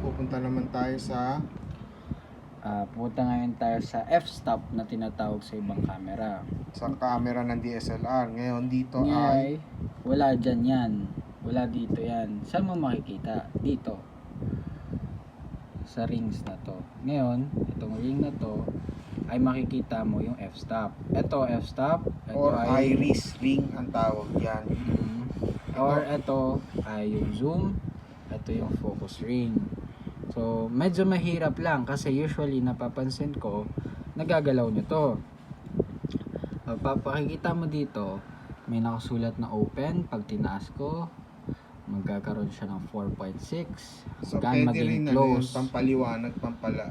pupunta naman tayo sa Pupunta ngayon tayo sa f-stop na tinatawag sa ibang camera. camera ng DSLR. Ngayon dito ay Wala dyan yan. Wala dito yan. Saan mo makikita? Dito. Sa rings na to. Ngayon, itong ring na to ay makikita mo yung f-stop. Ito f-stop. or iris ring ang tawag yan. Or ito ay yung zoom. Ito yung focus ring. So, medyo mahirap lang kasi usually napapansin ko nagagalaw nyo to. Papakikita mo dito, may nakasulat na open. Pag tinaas ko, magkakaroon siya ng 4.6. So Gaan pwede rin maging na yun, close. pampaliwanag,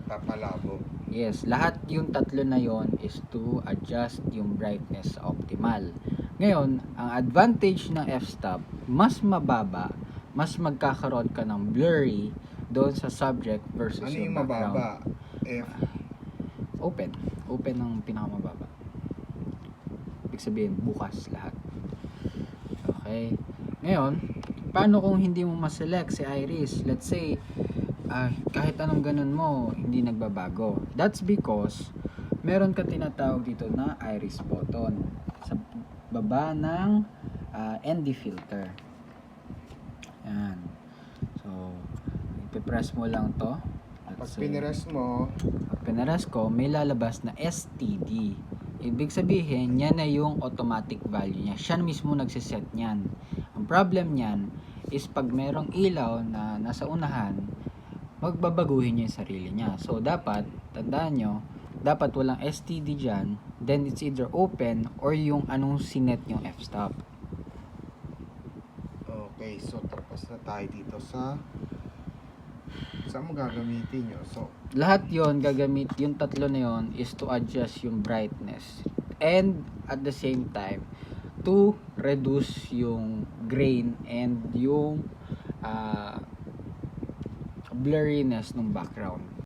papalabo. Yes, lahat yung tatlo na yon is to adjust yung brightness sa optimal. Ngayon, ang advantage ng f-stop, mas mababa, mas magkakaroon ka ng blurry doon sa subject versus Ano yung yung background. mababa? F. Open ang pinakamababa. Ibig sabihin, bukas lahat. Okay. Ngayon, paano kung hindi mo ma-select si iris? Let's say, kahit anong ganun mo, hindi nagbabago. That's because, meron ka tinatawag dito na iris button sa baba ng ND filter. Yan. So, ipipress mo lang to. Pag pinress mo, Pag pinaras ko, may lalabas na STD. Ibig sabihin, yan na yung automatic value niya. Siya mismo nagsiset niyan. Ang problem niyan is pag merong ilaw na nasa unahan, magbabaguhin niya yung sarili niya. So, dapat, tandaan nyo, dapat walang STD dyan. Then, it's either open or yung anong sinet yung f-stop. okay, so tapos na tayo dito sa saan mo gagamitin nyo? So, Lahat yon gagamit, yung tatlo na yon is to adjust yung brightness. And, at the same time, to reduce yung grain and yung blurriness ng background.